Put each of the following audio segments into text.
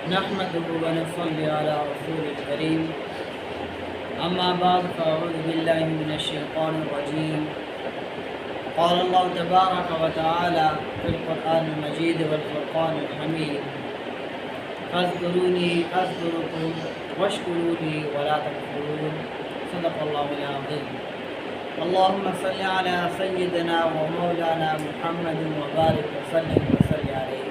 نحمده ونصلي على رسول الكريم أما بعد فأعوذ بالله من الشيطان الرجيم. قال الله تبارك وتعالى في القرآن المجيد والفرقان الحميد: فاذكروني أذكركم واشكروني ولا تكفرون. صدق الله العظيم. اللهم صل على سيدنا ومولانا محمد وبارك وسلم عليه.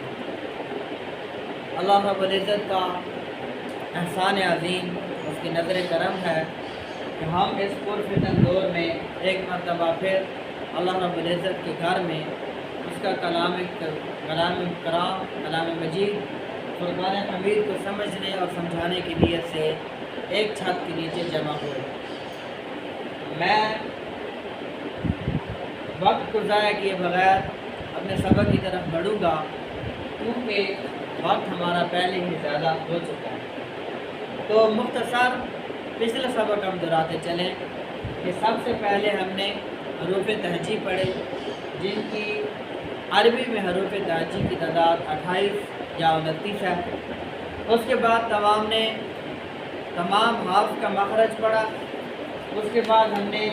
اللہ رب العزت کا احسان عظیم، اس کی نظر کرم ہے کہ ہم اس پرفتن دور میں ایک مرتبہ پھر اللہ رب العزت کے گھر میں اس کا کلام مجید فرقان حمید کو سمجھنے اور سمجھانے کی نیت سے ایک چھت کے نیچے جمع ہوئے. میں وقت کو ضائع کیے بغیر اپنے سبق کی طرف بڑھوں گا، کیونکہ وقت ہمارا پہلے ہی زیادہ ہو چکا ہے. تو مختصر پچھلا سبق ہم دہراتے چلیں کہ سب سے پہلے ہم نے حروف تہجی پڑھے، جن کی عربی میں حروف تہجی کی تعداد 28 یا 29 ہے. اس کے بعد تمام حرف کا مخرج پڑھا. اس کے بعد ہم نے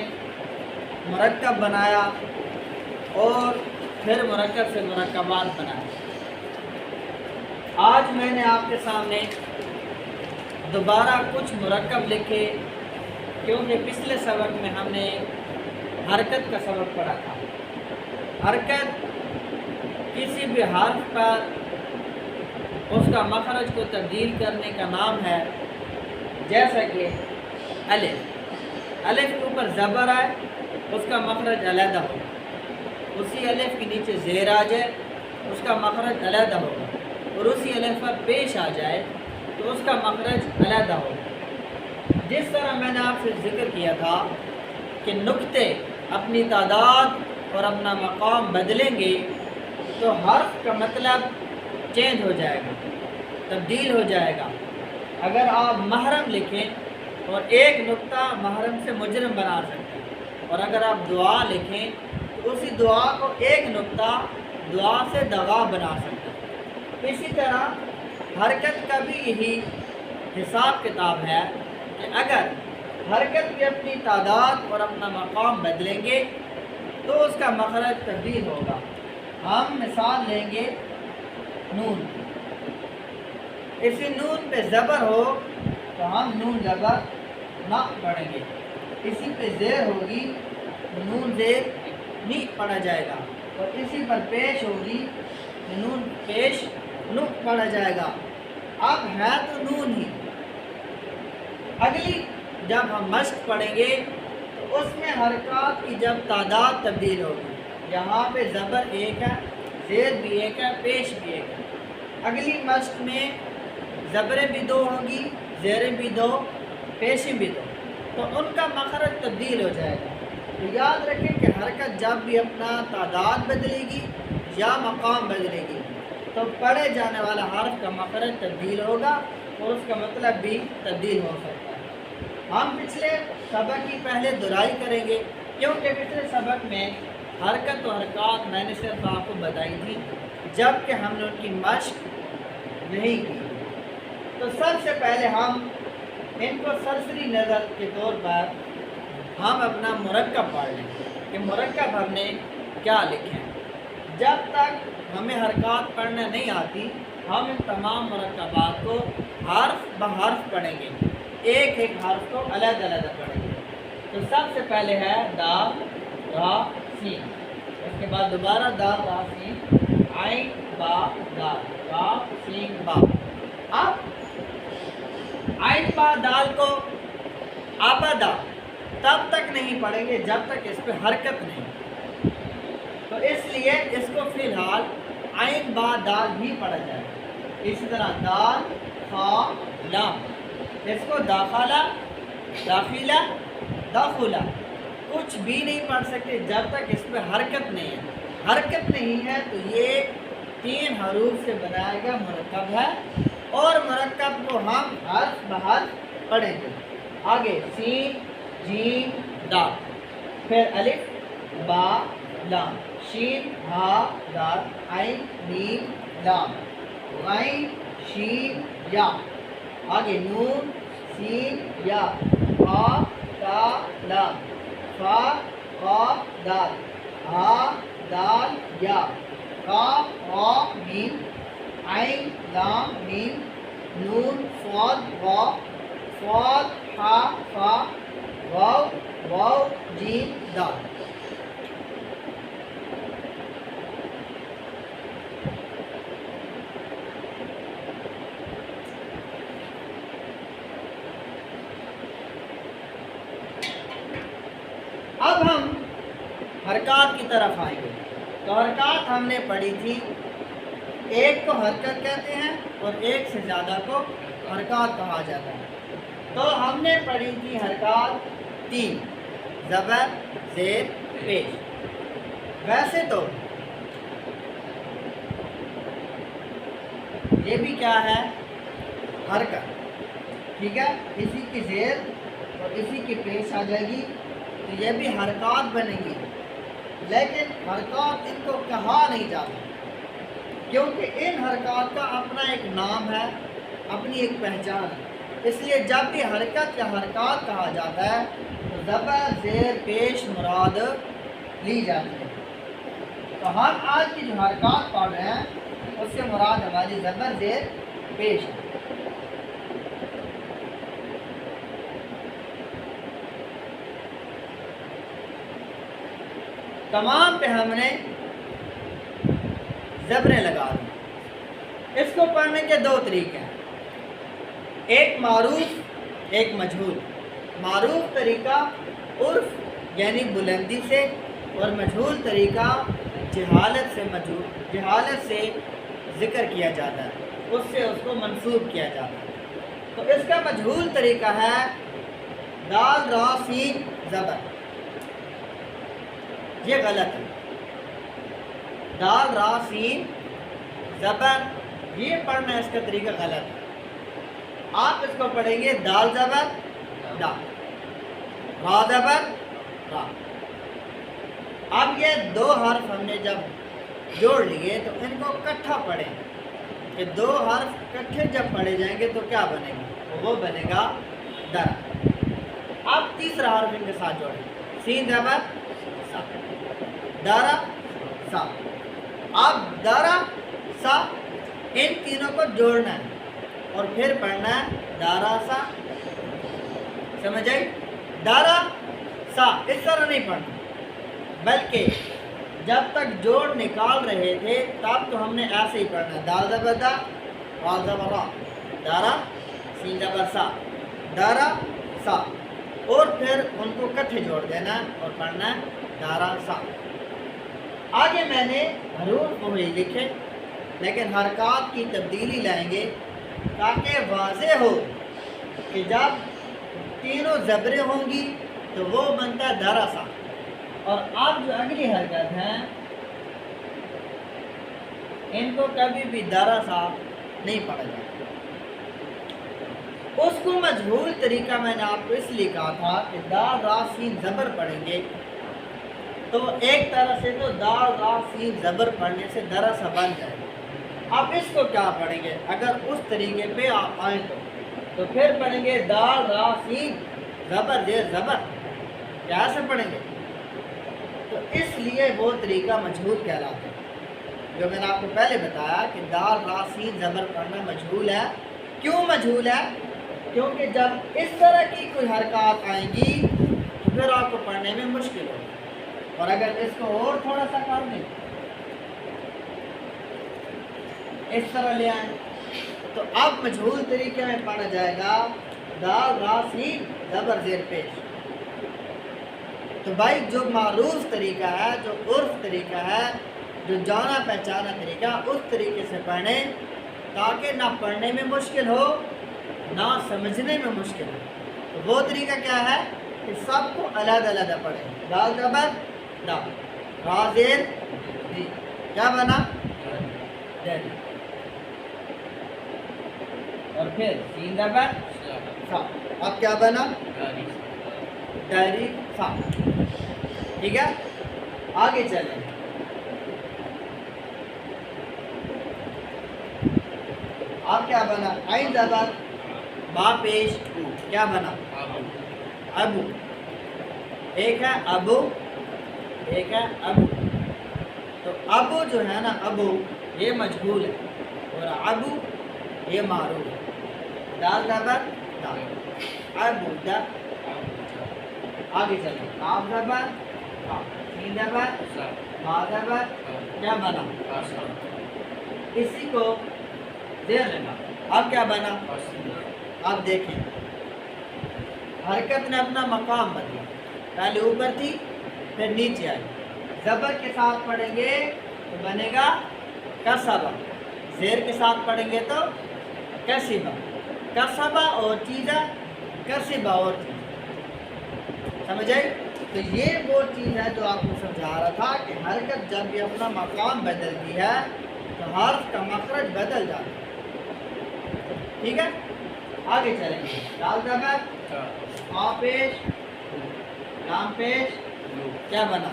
مرکب بنایا اور پھر مرکب سے مرکبات بنائے. آج میں نے آپ کے سامنے دوبارہ کچھ مرکب لکھے، کیونکہ پچھلے سبق میں ہم نے حرکت کا سبق پڑھا تھا. حرکت کسی بھی حرف پر اس کا مخرج کو تبدیل کرنے کا نام ہے. جیسا کہ الف کے اوپر زبر آئے، اس کا مخرج علیحدہ ہوگا. اسی الف کے نیچے زیر آ جائے، اس کا مخرج علیحدہ ہوگا. اور اسی الف پر پیش آ جائے تو اس کا مخرج علیحدہ ہوگا. جس طرح میں نے آپ سے ذکر کیا تھا کہ نقطے اپنی تعداد اور اپنا مقام بدلیں گے تو حرف کا مطلب چینج ہو جائے گا، تبدیل ہو جائے گا. اگر آپ محرم لکھیں اور ایک نقطہ محرم سے مجرم بنا سکتے ہیں، اور اگر آپ دعا لکھیں تو اسی دعا کو ایک نقطہ دعا سے دغا بنا سکتے ہیں. اسی طرح حرکت کا بھی یہی حساب کتاب ہے کہ اگر حرکت بھی اپنی تعداد اور اپنا مقام بدلیں گے تو اس کا مخرج تبدیل ہوگا. ہم مثال لیں گے نون. اسی نون پہ زبر ہو تو ہم نون زبر نہ پڑھیں گے. اسی پہ زیر ہوگی تو نون زیر نہیں پڑھا جائے گا. اور اسی پر پیش ہوگی تو نون پیش نو پڑھا جائے گا. اب ہے تو نون ہی. اگلی جب ہم مشق پڑھیں گے تو اس میں حرکات کی جب تعداد تبدیل ہوگی، یہاں پہ زبر ایک ہے، زیر بھی ایک ہے، پیش بھی ایک ہے. اگلی مشق میں زبریں بھی دو ہوں گی، زیریں بھی دو، پیشیں بھی دو، تو ان کا مخرج تبدیل ہو جائے گا. تو یاد رکھیں کہ حرکت جب بھی اپنا تعداد بدلے گی یا مقام بدلے گی تو پڑھے جانے والا حرف کا مخرج تبدیل ہوگا اور اس کا مطلب بھی تبدیل ہو سکتا ہے. ہم پچھلے سبق کی پہلے دہرائی کریں گے، کیونکہ پچھلے سبق میں حرکت و حرکات میں نے صرف آپ کو بتائی تھی، جب کہ ہم نے ان کی مشق نہیں کی. تو سب سے پہلے ہم ان کو سرسری نظر کے طور پر ہم اپنا مرکب پڑھ لیں کہ مرکب ہم نے کیا لکھے ہیں. جب تک ہمیں حرکات پڑھنا نہیں آتی ہم ان تمام مرکبات کو حرف بحرف پڑھیں گے، ایک ایک حرف کو علیحدہ علیحدہ پڑھیں گے. تو سب سے پہلے ہے دال را سین، اس کے بعد دوبارہ دال را سین، عین با دال، را سین با. اب عین با دال کو آبادہ تب تک نہیں پڑھیں گے جب تک اس پہ حرکت نہیں. تو اس لیے اس کو فی الحال عین با دال بھی پڑھا جائے. اسی طرح دال خا لام، اس کو داخلہ داخلہ داخلہ کچھ بھی نہیں پڑھ سکتے جب تک اس پہ حرکت نہیں ہے. حرکت نہیں ہے تو یہ 3 حروف سے بنایا گیا مرکب ہے، اور مرکب کو ہم حرف بحرف پڑھیں گے. آگے سین جیم دال، پھر الف با لام، شین ہا دال، عین میم لام، غین शीन या, आगे नून सीन या, हा ता लाम, फा qa दाल, हा दाल या, काफ वा मीम, आइन लाम मीम, नून स्वाद वा, स्वाद हा फा, वाव वाव जीम दाल। अब हम हरकत की तरफ आएंगे। तो हरकत हमने पढ़ी थी, एक को हरकत कहते हैं और एक से ज़्यादा को हरकत कहा जाता है। तो हमने पढ़ी थी हरकत 3, ज़बर ज़ेर पेश। वैसे तो ये भी क्या है, हरकत, ठीक है, इसी की ज़ेर और इसी की पेश आ जाएगी, तो ये भी हरकत बनेगी। लेकिन हरकत इनको कहा नहीं जाता, क्योंकि इन हरकत का अपना एक नाम है, अपनी एक पहचान है। इसलिए जब भी हरकत या हरकत कहा जाता है तो ज़बर ज़ेर पेश मुराद ली जाती है। तो हम आज की जो हरकत पढ़ रहे हैं उससे मुराद हमारी ज़बर ज़ेर पेश है। तमाम पे हमने ज़बरें लगा दी। इसको पढ़ने के 2 तरीके हैं, एक मारूफ एक मजहूल। मारूफ तरीका उर्फ यानी बुलंदी से, और मजहूल तरीका जहालत से ज़िक्र किया जाता है, उससे उसको मंसूब किया जाता है। तो इसका मजहूल तरीका है दाल रा सीन ज़बर, ये गलत है। दाल रा सीन ज़बर, ये पढ़ना इसका तरीका गलत है। आप इसको पढ़ेंगे दाल ज़बर दा, रा ज़बर रा। अब ये 2 हर्फ हमने जब जोड़ लिए तो इनको इकट्ठा पढ़ें, कि 2 हर्फ इकट्ठे जब पढ़े जाएंगे तो क्या बनेगा, तो वो बनेगा दर। अब तीसरा हर्फ इनके साथ जोड़ें, सीन ज़बर सा, दारा सा। अब दारा सा, इन तीनों को जोड़ना है और फिर पढ़ना है दारा सा, समझ आई? दारा सा इस तरह नहीं पढ़ना, बल्कि जब तक जोड़ निकाल रहे थे तब तो हमने ऐसे ही पढ़ना है, दाल ज़बर दा, रा ज़बर रा, दारा सीन ज़बर सा, दारा सा, और फिर उनको इकट्ठे जोड़ देना और पढ़ना है दारा सा। आगे मैंने हरूफ वही लिखे, लेकिन हरकत की तब्दीली लाएंगे ताकि वाज़ेह हो कि जब तीनों ज़बरें होंगी तो वो बनता है दारा सा। और अब जो अगली हरकत है इनको कभी भी दारा सा नहीं पढ़ा जाता। उसको मजहूल तरीका मैंने आपको इसलिए कहा था कि दाल रा सीन ज़बर पढ़ेंगे तो एक तरह से तो दाल रा सीन ज़बर पढ़ने से दारा सा बन जाए। अब इसको क्या पढ़ेंगे, अगर उस तरीके पे आप आए तो फिर पढ़ेंगे दाल रा सीन ज़बर ज़ेर ज़बर, कैसे पढ़ेंगे? तो इसलिए वो तरीका मजहूल कहलाता है, जो मैंने आपको पहले बताया कि दाल रा सीन ज़बर पढ़ना मजहूल है। क्यों मजहूल है? क्योंकि जब इस तरह की कोई हरकत आएंगी तो फिर आपको पढ़ने में मुश्किल होगी। और अगर इसको और थोड़ा सा कर दें, इस तरह ले आए, तो अब मजहूल तरीके में पढ़ा जाएगा दाल रा सीन ज़बर ज़ेर पेश। तो भाई जो मारूफ तरीका है, जो उर्फ तरीका है, जो जाना पहचाना तरीका, उस तरीके से पढ़ें ताकि ना पढ़ने में मुश्किल हो ना समझने में मुश्किल हो। तो वो तरीका क्या है कि सबको अलग अलग पढ़ें। दाल ज़बर दा, रा ज़ेर दी, क्या बना दर, और फिर सीन ज़बर सा, अब क्या बना दारी सा। ठीक है, आगे चलें। अब क्या बना, आइन ज़बर बा पेश क्या बना, अबू। एक है अबू, एक है अबू। तो अबू जो है ना, अबू ये मजहूल है और अबू ये मारूफ है। दाल ज़बर दा, अबू दा। आगे चलें, काफ ज़बर का, सीन ज़बर बा ज़बर क्या बना, इसी को देर लेना। अब क्या बना, अब देखें हरकत ने अपना मकाम बदला, पहले ऊपर थी फिर नीचे आई। ज़बर के साथ पढ़ेंगे तो बनेगा कसबा, ज़ेर के साथ पढ़ेंगे तो कसिबा। कसबा और चीज़ है, कसिबा और चीज़, समझ आई। तो ये वो चीज़ है जो आपको समझा रहा था कि हरकत जब भी अपना मकाम बदलती है तो हर्फ का मखरज बदल जाता है। ठीक है, आगे चलेंगे। दाल ज़बर आ पेश लाम पेश क्या बना,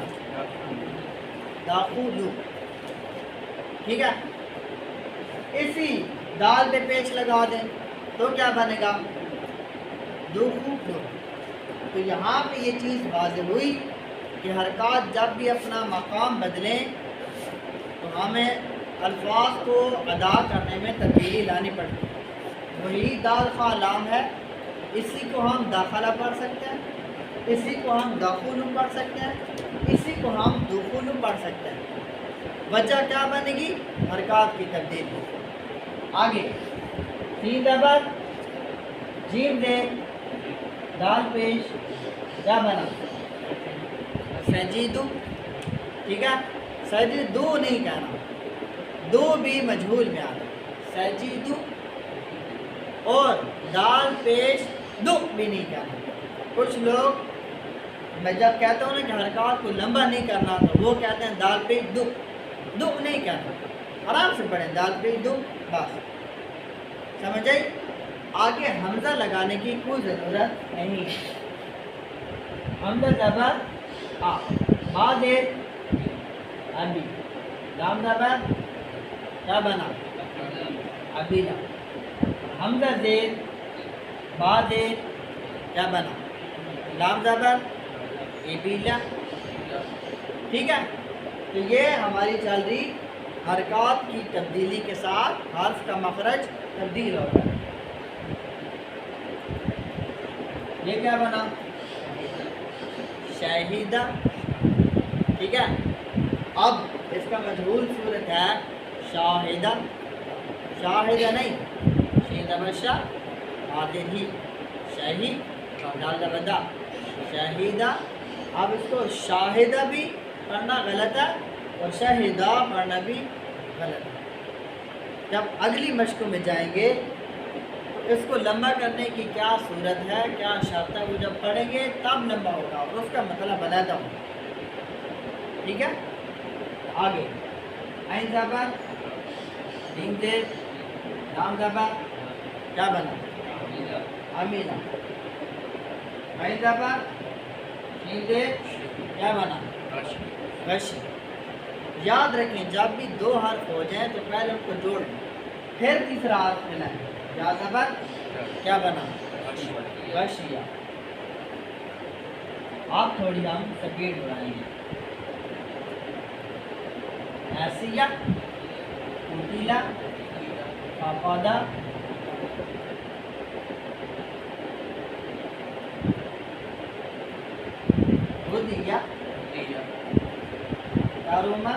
दाखुलू। ठीक है, इसी दाल पे पेश लगा दें तो क्या बनेगा, दुखुलू। तो यहाँ पे ये चीज़ वाज़ेह हुई कि हरकत जब भी अपना मकाम बदलें तो हमें अल्फाज को अदा करने में तब्दीली लानी पड़ती है। वही दाल खा लाम है, इसी को हम दाखला पढ़ सकते हैं, इसी को हम दाखुलू पढ़ सकते हैं, इसी को हम दुखुलू पढ़ सकते हैं। वजह क्या बनेगी, हरकत की तब्दीली। आगे सीन ज़बर जीम दे दाल पेश क्या बना, सजीदू। ठीक है, सजीदू नहीं कहना, दो भी मजहूल में आता, सजीदू। और दाल पेश दुख भी नहीं कहना। कुछ लोग मैं जब कहता हूँ ना कि हरकत को लंबा नहीं करना तो वो कहते हैं दाल पेश दुख, दुख नहीं कहना, आराम से पढ़ें दाल पेश दुख, बस समझ आई। आगे हमजा लगाने की कोई ज़रूरत नहीं है। हमजा ज़बर आ, बा देर अभी, लाम ज़बर क्या बना, अबीला। हमजा देर बा देर क्या बना, लाम ज़बर एबीला। ठीक है, तो ये हमारी चल रही हरकत की तब्दीली के साथ हर्फ का मखरज तब्दील हो रहा है। ये क्या बना, शाहिदा। ठीक है, अब इसका मजहूल सूरत है शाहिदा, शाहिदा नहीं, शीदा आदिर ही शाही दाल ज़बरदा शाहिदा। अब इसको शाहिदा भी पढ़ना गलत है और शाहिदा पढ़ना भी गलत है। जब अगली मश्क में जाएंगे तो इसको लंबा करने की क्या सूरत है, क्या शर्त है, वो जब पढ़ेंगे तब लंबा होगा और उसका मतलब बनाता हूँ। ठीक है, आगे आइन ज़बर दीन देर लाम ज़बर क्या बना, अमीना। आइन ज़बर दीन देर क्या बना, गशी। याद रखें जब भी दो हर्फ हो जाएं तो पहले उनको जोड़ लें, फिर तीसरा हर्फ मिला है, या ज़बर क्या बना, गशिया। आप थोड़ी हम स्पीड बढ़ाएंगे, ऐसिया, उतीला, फाफादा, गुदिया, कारुमा,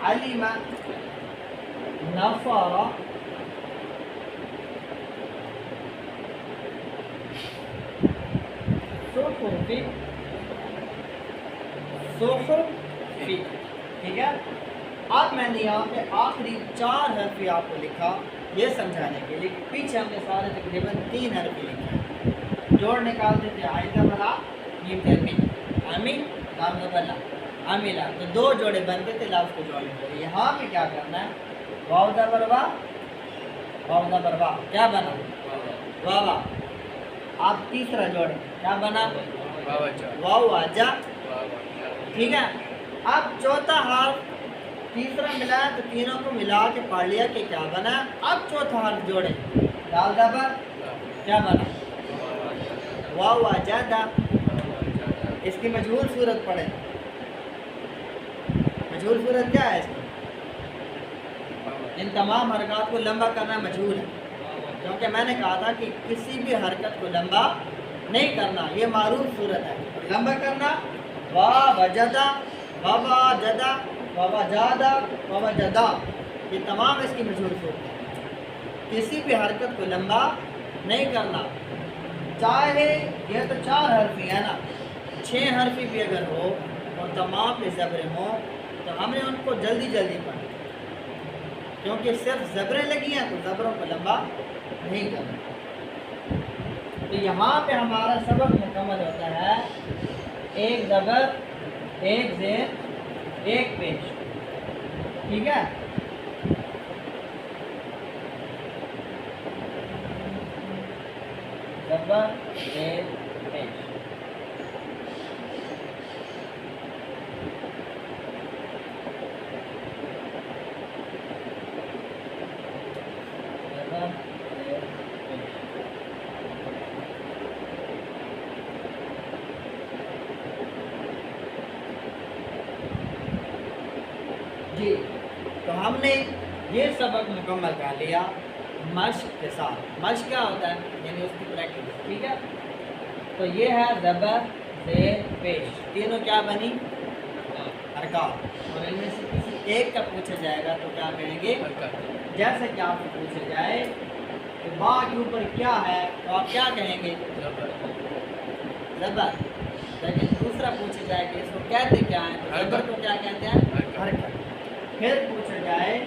अलीमा, नफरा, सुहुफी, सुहुफी। ठीक है, अब मैंने यहाँ पे आखिरी 4 हर्फ आपको लिखा ये समझाने के लिए। पीछे हमने सारे तकरीबन 3 हर्फ लिखे हैं। जोड़ निकालते थे आयदा बला नीम तरमी आमीन लाम बला आमिला, तो 2 जोड़े बनते थे, लाभ को जोड़ लेते थे। यहाँ पे क्या करना है, वाव ज़बर वा, वाव ज़बर वा क्या बना, वावा। आप तीसरा जोड़े क्या बना, वाव आजा ٹھیک ہے. اب چوتھا حرف تیسرا ملا ہے تو تینوں کو ملا کے پڑھ لیا کہ کیا بنا. اب چوتھا حرف جوڑے دال زبر کیا بنا واو وجدہ. اس کی مجہول صورت پڑھیں. مجہول صورت کیا ہے اس کی؟ ان تمام حرکات کو لمبا کرنا مجہول ہے کیونکہ میں نے کہا تھا کہ کسی بھی حرکت کو لمبا نہیں کرنا. یہ معروف صورت ہے. لمبا کرنا وا وجدہ وابا جدہ وابا جادہ وابا جدہ یہ تمام اس کی مشہور صورت ہے. کسی بھی حرکت کو لمبا نہیں کرنا. چاہے یہ تو 4 حرفی ہے نا 6 حرفی بھی اگر ہو اور تمام پہ زبریں ہوں تو ہم نے ان کو جلدی جلدی پڑھا کیونکہ صرف زبریں لگی ہیں تو زبروں کو لمبا نہیں کرنا. تو یہاں پہ ہمارا سبق مکمل ہوتا ہے. ایک زبر ایک زیر ایک پیش. ٹھیک ہے. زبر زیر پیش. جی تو ہم نے یہ سبق مکمل کر لیا مشق کے ساتھ. مشق کیا ہوتا ہے یعنی اس کی پریکٹس. ٹھیک ہے. تو یہ ہے زبر زیر پیش. تینوں کیا بنی حرکات. اور ان میں سے کسی ایک کا پوچھا جائے گا تو کیا کہیں گے جیسے کہ آپ کو پوچھا جائے کہ با کے اوپر کیا ہے تو آپ کیا کہیں گے زبر. لیکن دوسرا پوچھا جائے کہ اس کو کہتے کیا ہیں تو زبر کو کیا کہتے ہیں حرکت. پھر پوچھا جائے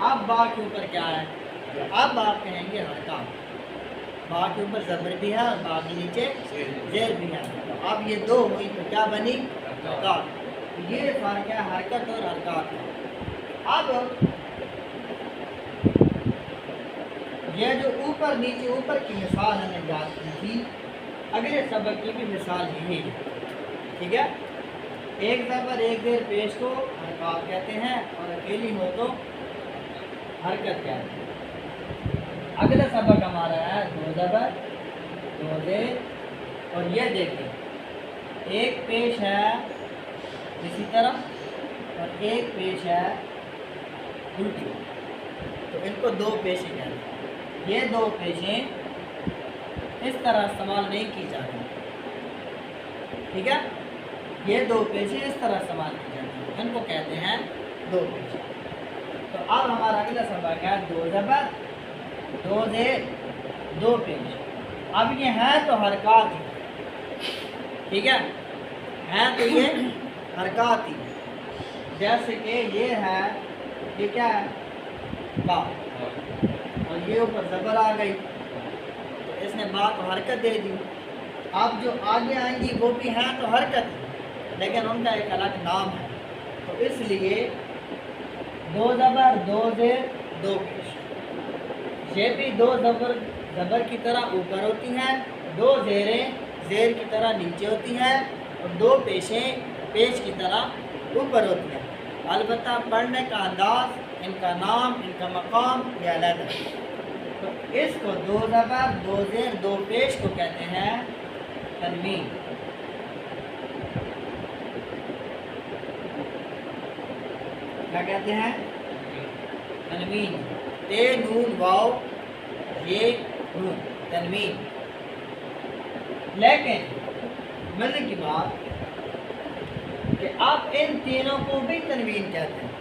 اب با کے اوپر کیا ہے تو اب آپ کہیں گے حرکات. با کے اوپر زبر بھی ہے اور با کے نیچے زیر بھی ہے. تو اب یہ 2 ہوئی تو کیا بنی حرکات. یہ فرق ہے حرکت اور حرکات کا. اب یہ جو اوپر نیچے اوپر کی مثال ہمیں یاد کی تھی اگلے سبق کی بھی مثال یہی ہے. ٹھیک ہے. ایک زبر ایک زیر پیش کو حرکات کہتے ہیں اور اکیلی ہو تو حرکت کہتے ہیں. اگلا سبق ہمارا ہے 2 زبر 2 زیر. اور یہ دیکھیں ایک پیش ہے اسی طرح اور ایک پیش ہے الٹی. تو ان کو 2 پیشیں کہتے ہیں. یہ 2 پیشیں اس طرح استعمال نہیں کی جاتی. ٹھیک ہے. یہ 2 پیشیں اس طرح استعمال کی جاتی ہیں. ان کو کہتے ہیں 2 پیشیں. تو اب ہمارا اگلا سبق ہے 2 زبر 2 زیر 2 پیش. اب یہ ہیں تو حرکات ہی. ٹھیک ہے. ہیں تو یہ حرکات ہی. جیسے کہ یہ ہے یہ کیا ہے با اور یہ اوپر زبر آ گئی تو اس نے با کو حرکت دے دی. اب جو آگے آئیں گی وہ بھی ہیں تو حرکت لیکن ان کا ایک الگ نام ہے. تو اس لیے 2 زبر 2 زیر 2 پیش. یہ بھی 2 زبر کی طرح اوپر ہوتی ہیں 2 زیریں زیر کی طرح نیچے ہوتی ہیں اور 2 پیشیں پیش کی طرح اوپر ہوتی ہیں. البتہ پڑھنے کا انداز ان کا نام ان کا مقام یہ الگ ہے. تو اس کو 2 زبر 2 زیر 2 پیش کو کہتے ہیں تنوین. کیا کہتے ہیں تنوین. تے نون واو یہ نون تنوین. لیکن مزے کی بات کہ آپ ان تینوں کو بھی تنوین کہتے ہیں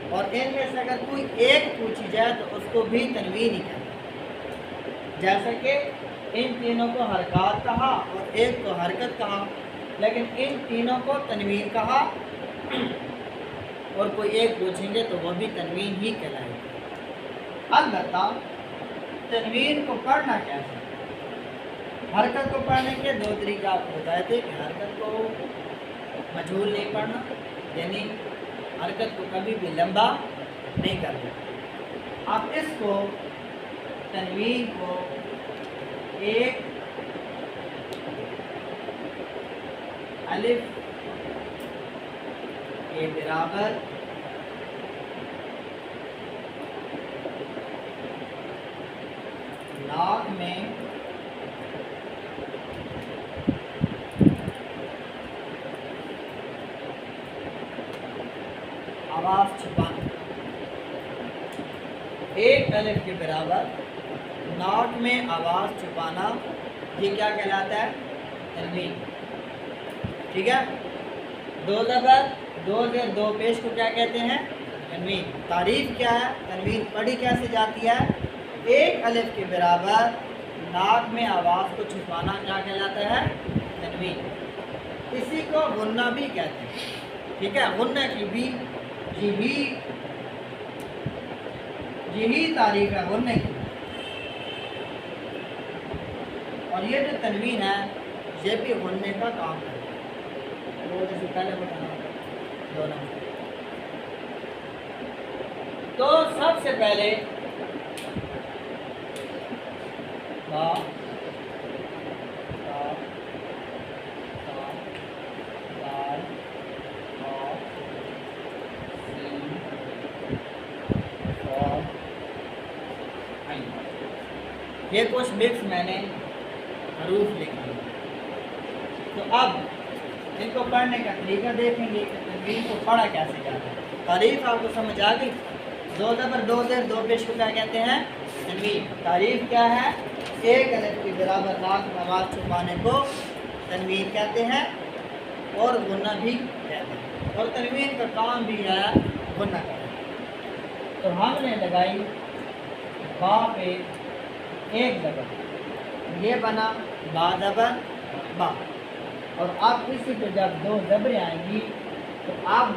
اور ان میں سے اگر کوئی ایک پوچھی جائے تو اس کو بھی تنوین ہی کہتے ہیں. جیسا کہ ان تینوں کو حرکات کہا اور ایک کو حرکت کہا لیکن ان تینوں کو تنوین کہا اور کوئی ایک پوچھیں گے تو وہ بھی تنوین ہی کہلائے گا. البتہ تنوین کو پڑھنا کیسے. حرکت کو پڑھنے کے 2 طریقہ آپ کو بتائے تھے کہ حرکت کو مجہول نہیں پڑھنا یعنی حرکت کو کبھی بھی لمبا نہیں کرنا. آپ اس کو تنوین کو ایک الف के बराबर नाक में आवाज छुपाना, एक अलिफ के बराबर नाक में आवाज छुपाना, ये क्या कहलाता है? तनवीन। ठीक है, दो ज़बर दो जेर दो पेश को क्या कहते हैं? तनवीन। तारीफ क्या है? तनवीन पढ़ी कैसे जाती है? एक अलिफ के बराबर नाक में आवाज़ को छुपाना क्या कहलाता है? तनवीन। इसी को गुन्ना भी कहते हैं। ठीक है, गुन्ना की भी यही तारीफ है गुन्ने की। और ये जो तनवीन है ये भी गुन्ने का काम है। वो जैसे पहले बताना दो नंबर। तो सबसे पहले बा ये कुछ मिक्स मैंने हरूफ लिखे। तो अब इनको पढ़ने का तरीका देखेंगे कि तनवीन को पढ़ा कैसे जाता है। तारीफ आपको समझ आ गई? दो ज़बर दो जेर दो पेश को क्या कहते हैं? तनवीन। तारीफ क्या है? एक अलिफ के बराबर नाक में आवाज़ छुपाने को तनवीन कहते हैं और गुन्ना भी कहते हैं। और तनवीन का काम भी है गुन्ना करना। तो हमने लगाई बा पे एक ज़बर, ये बना बा ज़बर बा। और अब इसी पे जब दो ज़बरें आएंगी तो अब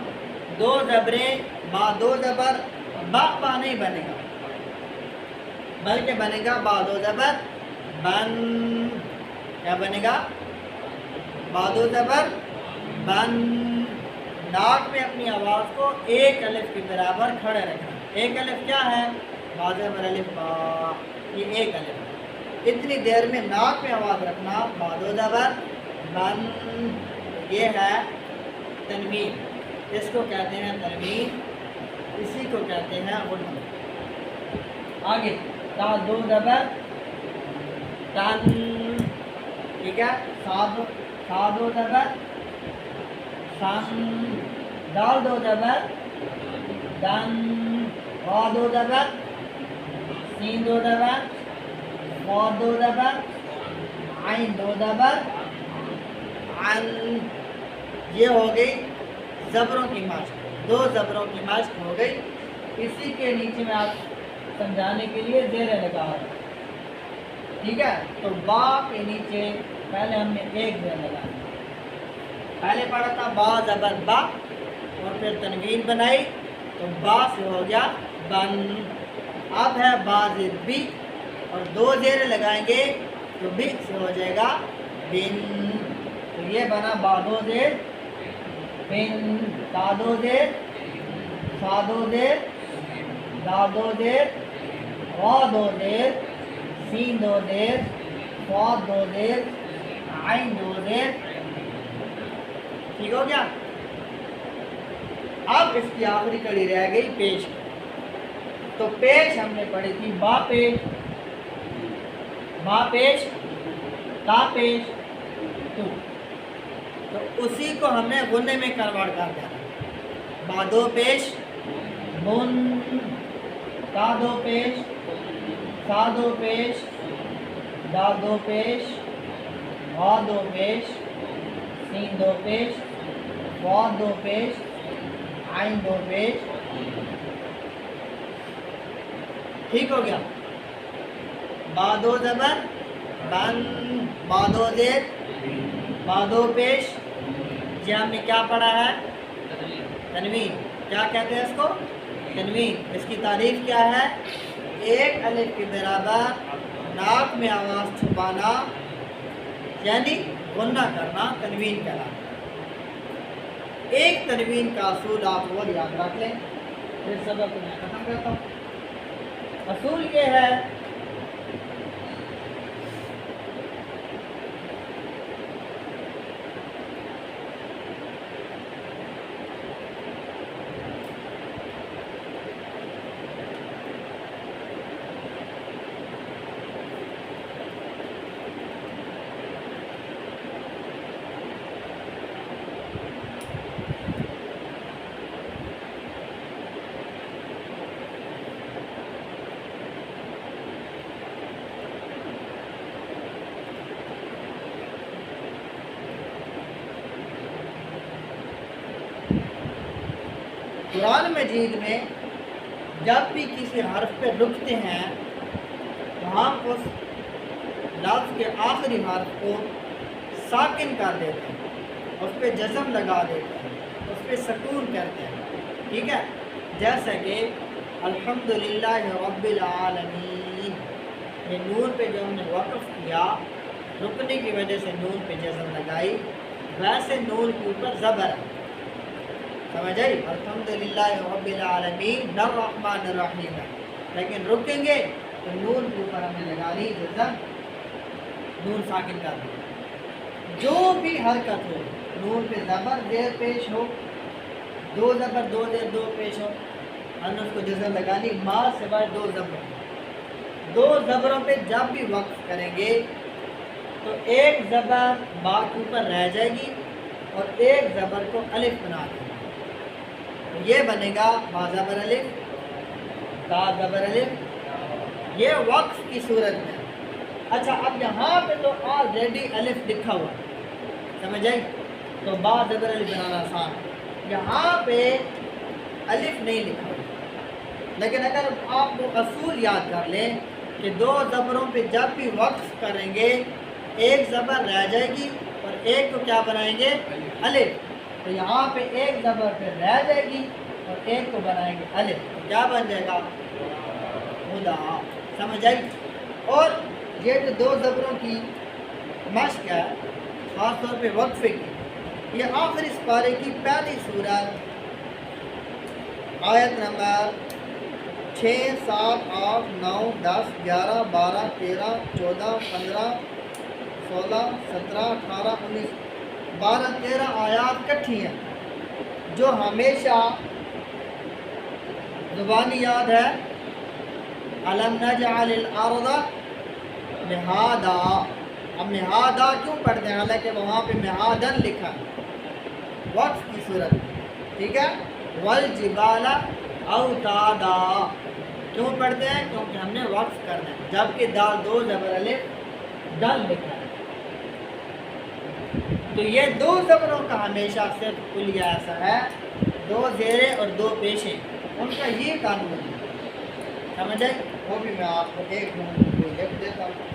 दो ज़बरें बा दो ज़बर बा नहीं बनेगा, बल्कि बनेगा बा दो ज़बर बन। क्या बनेगा? बा दो ज़बर बन। नाक में अपनी आवाज़ को एक अलिफ के बराबर खड़े रखना। एक अलिफ क्या है? बा ज़बर अलिफ बा, ये एक अलिफ। इतनी देर में नाक में आवाज़ रखना, बा दो ज़बर बन। ये है तनवीन, इसको कहते हैं तनवीन, इसी को कहते हैं गुन्ना। आगे ता दो ज़बर तन। ठीक है, सा दो ज़बर सन। दाल दो ज़बर दन। वा दो ज़बर सीन दो ज़बर वा दो ज़बर आइन दो ज़बर अन। ये हो गई ज़बरों की मश्क, दो ज़बरों की मश्क हो गई। इसी के नीचे में आप समझाने के लिए ज़ेर लगा रहा। ठीक है, तो बा के नीचे पहले हमने एक ज़ेर लगाया। पहले पढ़ा था बा ज़बर बा और फिर तनवीन बनाई तो बा से हो गया बन। अब है बा ज़ेर बी और दो ज़ेर लगाएंगे तो बी से हो जाएगा बिन। तो ये बना बा दो ज़ेर बिन। ता दो ज़ेर सा दो ज़ेर दा दो ज़ेर वा दो ज़ेर सीन दो ज़ेर वा दो ज़ेर आइन दो ज़ेर। ठीक हो गया? अब इसकी आखिरी कड़ी रह गई पेश। तो पेश हमने पढ़ी थी बा पेश ता पेश तू। तो उसी को हमने गुन्ने में कन्वर्ट कर दिया। बा दो पेश बुन, ता दो पेश सा दो पेश दा दो पेश वा दो पेश सीन दो पेश वा दो पेश आइन दो पेश। ठीक हो गया? बा दो ज़बर बन, बा दो ज़ेर बा दो पेश। ये हमने क्या पढ़ा है? तनवीन। क्या कहते हैं इसको? तनवीन। इसकी तारीफ क्या है? एक अलिफ के बराबर नाक में आवाज़ छुपाना यानी गुन्ना करना तनवीन कहलाता है। एक तनवीन का असूल आप और याद रख लें। फिर सबक मैं ख़त्म करता हूँ। असूल ये है قرآن مجید میں جب بھی کسی حرف پہ رکتے ہیں تو ہم اس لفظ کے آخری حرف کو ساکن کر دیتے ہیں، اس پہ جزم لگا دیتے ہیں، اس پہ سکون کرتے ہیں، ٹھیک ہے؟ جیسا کہ الحمدللہ رب العالمین، یہ نون پہ جو ہم نے وقف کیا رکنے کی وجہ سے نون پہ جزم لگائی، ویسے نون کے اوپر زبر ہے، سمجھ آئی؟ الحمدللہ رب العالمین الرحمن الرحیم ہے، لیکن رکیں گے تو نون کے اوپر ہم نے لگانی جزم، نون ساکن کر دیں۔ جو بھی حرکت ہو نون پہ زبر زیر پیش ہو، دو زبر دو زیر دو پیش ہو، ہم نے اس کو جزم لگانی، ما سوائے دو زبر، دو زبروں پہ جب بھی وقف کریں گے تو ایک زبر با کے اوپر رہ جائے گی اور ایک زبر کو الف بنا دیں گے، یہ بنے گا با زبر الف تا زبر الف، یہ وقف کی صورت میں۔ اچھا اب یہاں پہ تو آلریڈی الف لکھا ہوا ہے، سمجھ آئی؟ تو با زبر الف بنانا آسان ہے، یہاں پہ الف نہیں لکھا ہوا، لیکن اگر آپ کو اصول یاد کر لیں کہ دو زبروں پہ جب بھی وقف کریں گے ایک زبر رہ جائے گی اور ایک کو کیا بنائیں گے؟ الف، تو یہاں پہ ایک زبر پہ رہ جائے گی اور ایک کو بنائیں گے الف، تو کیا بن جائے گا؟ خدا، سمجھ آئی؟ اور یہ جو دو زبروں کی مشق ہے خاص طور پہ وقفے کی، یہ آخری سپارے کی پہلی سورت آیت نمبر 6 7 8 9 10 11 12 13 14 15 16 17 18 19 12 13 آیات کٹھی ہیں جو ہمیشہ زبانی یاد ہے۔ الم نجعل الارض مہادا، اب مہادا کیوں پڑھتے ہیں حالانکہ وہاں پہ مہادن لکھا ہے وقف کی صورت میں، ٹھیک ہے؟ والجبال اوتادا کیوں پڑھتے ہیں؟ کیونکہ ہم نے وقف کرنا ہے، جبکہ دال دو زبر الف دل لکھا ہے، تو یہ دو زبروں کا ہمیشہ صرف کلیہ ایسا ہے، دو زیریں اور دو پیشیں، ان کا یہ قانون ہے، سمجھ آئی؟ وہ بھی میں آپ کو ایک منٹ میں لکھ دیتا ہوں۔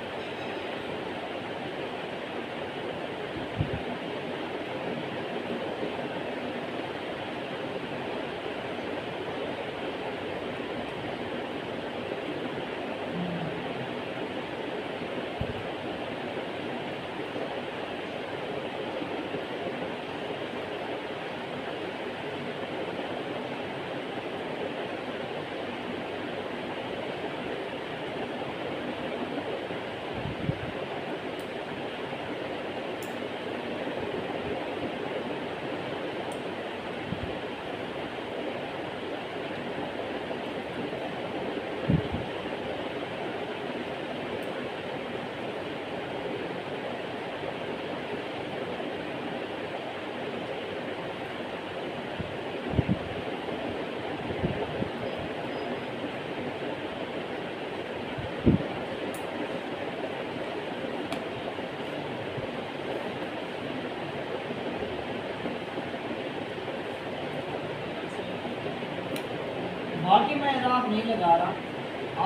باقی میں اضاف نہیں لگا رہا،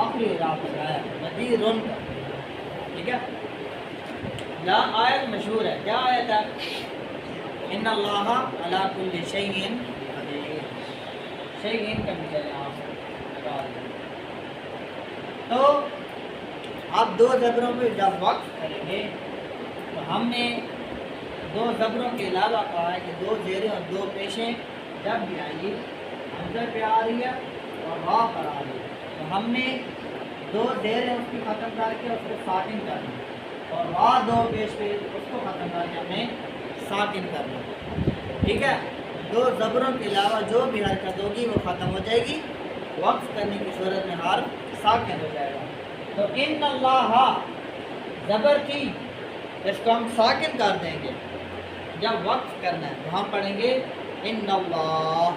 آخری اضاف لگایا مزید رن کا، ٹھیک ہے؟ یہاں آیت مشہور ہے، کیا آیت ہے؟ ان اللہ علی کل شیء قدیر، شیء کا بھی یہاں لگا دیں۔ تو اب دو زبروں پہ جب وقف کریں گے تو ہم نے دو زبروں کے علاوہ کہا ہے کہ دو زیریں اور دو پیشیں جب بھی آئیں گی حمزہ پہ آ رہی ہے اور را پر آ رہی ہے، تو ہم نے دو زیریں اس کی ختم کر کے اس کو ساکن کرنا اور را دو پیش پہ اس کو ختم کر کے ہم نے ساکن کرنا، ٹھیک ہے؟ دو زبروں کے علاوہ جو بھی حرکت ہوگی وہ ختم ہو جائے گی، وقف کرنے کی صورت میں حرف ساکن ہو جائے گا۔ تو ان اللہ زبر کی اس کو ہم ساکن کر دیں گے، جب وقف کرنا ہے تو ہم پڑھیں گے ان اللہ،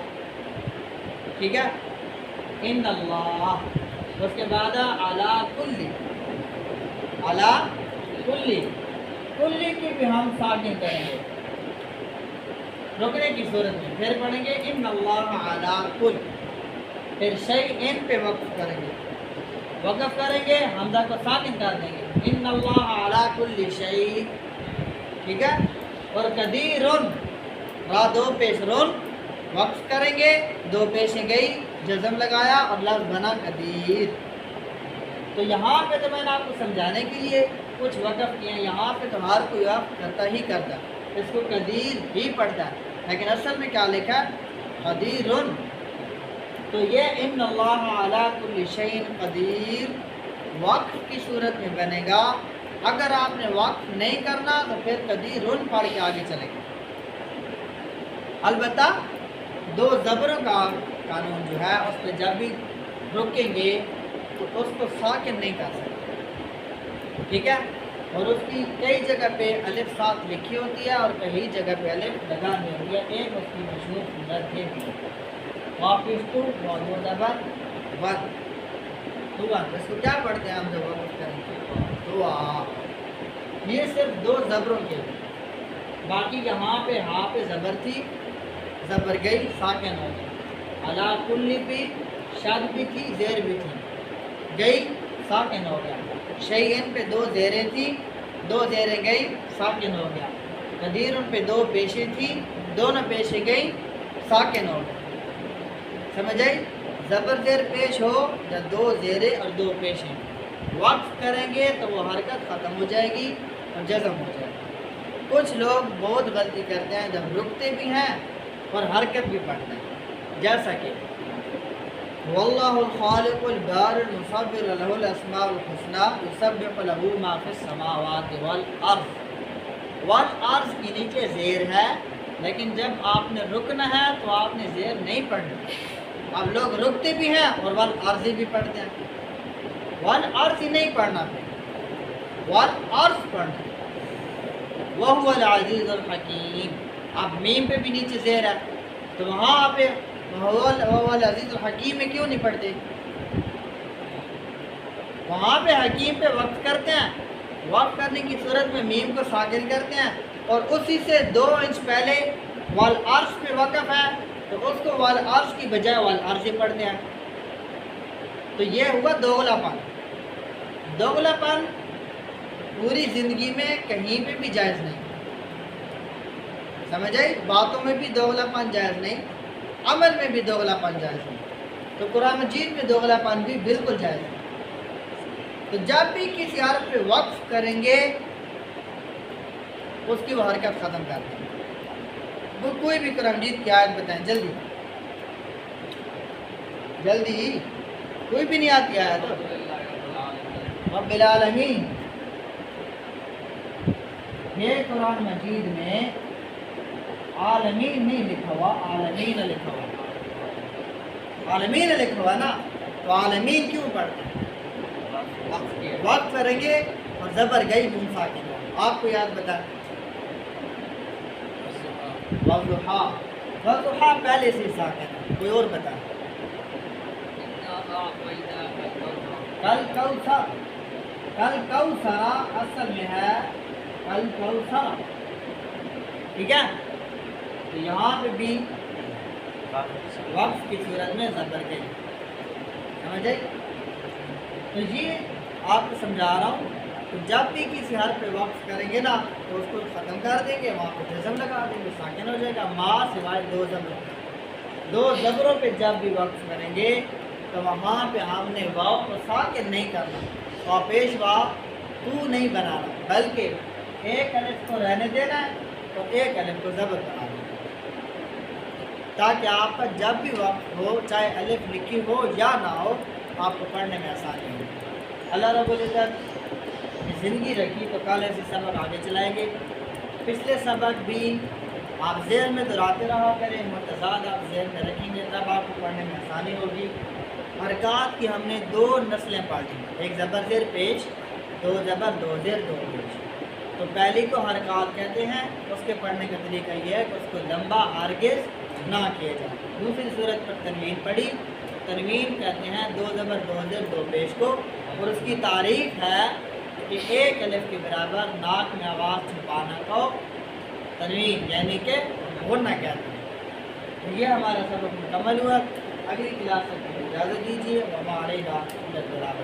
ٹھیک ہے؟ ان اللہ، اس کے بعد علی کلی، علی کلی، کلی کی بھی ہم ساکن کریں گے، रुकने की सूरत में। फिर पढ़ेंगे इन्नल्लाह अला कुल, फिर शैइन पे वक्फ करेंगे, वक्फ करेंगे, हमजा को साकिन कर देंगे, इन्नल्लाह अला कुल्ली शै, ठीक है। और कदीरुन, रा दो पेश रुन, वक्फ करेंगे, दो पेशें गई, जज़म लगाया और लफ्ज़ बना कदीर। तो यहाँ पे तो मैंने आपको समझाने के लिए कुछ वक़्फ़ किए हैं, यहाँ पे तो हर कोई वक़्फ़ करता ही करता, इसको कदीर ही पढ़ता है, लेकिन असल में क्या लिखा है, कदीरुन। तो ये इन्नल्लाह अला कुल्ली शैइन कदीर वक़्फ़ की सूरत में बनेगा। अगर आपने वक़्फ़ नहीं करना तो फिर कदीरुन पढ़ के आगे चलेंगे। अलबत्ता दो ज़बरों का कानून जो है उस पर जब भी रुकेंगे तो उसको साकिन नहीं कर सकते, ठीक है। और उसकी कई जगह पे अलिफ साथ लिखी होती है और कई जगह पे अलिफ लगा दी होती है। एक उसकी मशहूर सूरत है वापिस टू ज़बर वन, दुआ, इसको क्या पढ़ते हैं हम जब वापस करेंगे दुआ। ये सिर्फ दो ज़बरों के, बाकी यहाँ पे हाँ पे ज़बर थी, ज़बर गई, साकिन हो गई। अला कुल्ली पे शद भी थी, ज़ेर भी थी, गई, साकिन हो गया। शैइन पे दो ज़ेरें थी, दो ज़ेरें गई, साकिन हो गया। कदीर पे दो पेशें थी, दोनों पेशें गई, साकिन हो गया। समझ आई? ज़बर ज़ेर पेश हो या दो ज़ेरे और दो पेशें, वक्फ करेंगे तो वो हरकत ख़त्म हो जाएगी और जज़म हो जाएगी। कुछ लोग बहुत गलती करते हैं, जब रुकते भी हैं और हरकत भी पढ़ते हैं, जैसा कि वल्लाहुल खालिकुल बारिल मुसव्विर लहुल अस्माउल हुस्ना युसब्बिहु लहू मा फिस समावाति वल अर्ज़। वल अर्ज़ के नीचे ज़ेर है, लेकिन जब आपने रुकना है तो आपने ज़ेर नहीं पढ़ना। अब लोग रुकते भी हैं और वल अर्ज़ भी पढ़ते हैं। वल अर्ज़ ही नहीं पढ़ना, वल अर्ज़ पढ़ना। वहुवल अज़ीज़ुल हकीम। अब मीम पे भी नीचे ज़ेर है, तो वहाँ पे वहुवल अज़ीज़ुल हकीम में क्यों नहीं पढ़ते? वहाँ पे हकीम पे वक्फ करते हैं, वक्फ करने की सूरत में मीम को साकिन करते हैं और उसी से 2 इंच पहले वल अर्श पे वक़्फ़ है तो उसको वल अर्श की बजाय वल अर्श पढ़ते हैं। तो ये हुआ दोगलापन। दोगलापन पूरी ज़िंदगी में कहीं पे भी जायज़ नहीं, समझ आई? बातों में भी दोगलापन जायज़ नहीं, अमल में भी दोगलापन जायज़ नहीं, तो कुरान मजीद में दोगलापन भी बिल्कुल जायज़ नहीं। तो जब भी किसी हर्फ पे वक्फ करेंगे उसकी वो हरकत ख़त्म कर दें। वो कोई भी कुरान मजीद की आयत बताएं, जल्दी जल्दी, कोई भी नहीं आती आयत। रब्बिल आलमीन, ये कुरान मजीद में आलमीन नहीं लिखा हुआ, आलमीन लिखा हुआ। आलमीन लिखा हुआ ना, तो आलमीन क्यों पढ़ते हैं? वक्त करेंगे और ज़बर गई मुंह साकिन। आपको याद बता, वज़ुहा, वज़ुहा पहले से साकिन। कोई और बता? कल कौसर, कल कौसरा असल में है कल कौसर, ठीक है। तो यहाँ पे भी वक्फ की सूरत में ज़बर गई, समझ आई? तो ये आपको समझा रहा हूँ। तो जब भी किसी हर्फ पे वक्फ करेंगे ना तो उसको ख़त्म कर देंगे, वहाँ पे जज़म लगा देंगे, साकिन हो जाएगा। माँ सिवाय 2 ज़बरों, 2 ज़बरों पे जब भी वक्फ करेंगे तो वहाँ पे हमने वाव को साकिन नहीं करना, और पेश वाव तू नहीं बनाना, बल्कि एक अलिफ को रहने देना है और एक अलिफ को ज़बर बना देना, ताकि आपका जब भी वक्त हो, चाहे अलिफ लिखी हो या ना हो, आपको पढ़ने में आसानी हो। अल्लाह रब्बुल इज़्ज़त ज़िंदगी रखी तो कल ऐसे सबक आगे चलाएंगे। पिछले सबक भी आप ज़हन में दोहराते रहा करें, मुतज़ाद आप ज़हन में रखेंगे तब आपको पढ़ने में आसानी होगी। हरकात की हमने 2 नस्लें पढ़ी, एक ज़बर ज़ेर पेश, 2 ज़बर 2 ज़ेर 2 पेश। तो पहली को हरकात कहते हैं, उसके पढ़ने का तरीका यह है कि उसको लंबा हरगिज़ ना किया जाए। दूसरी सूरत पर तनवीन पढ़ी, तनवीन कहते हैं 2 ज़बर 2 ज़ेर 2 पेश को, और उसकी तारीफ़ है कि एक अलिफ के बराबर नाक में आवाज़ छुपाना को تنوین یعنی کہ غنہ کہتے ہیں۔ تو یہ ہمارا سبق مکمل ہوا۔ اگلی کلاس تک اجازت دیجیے۔ وما علینا الا البلاغ۔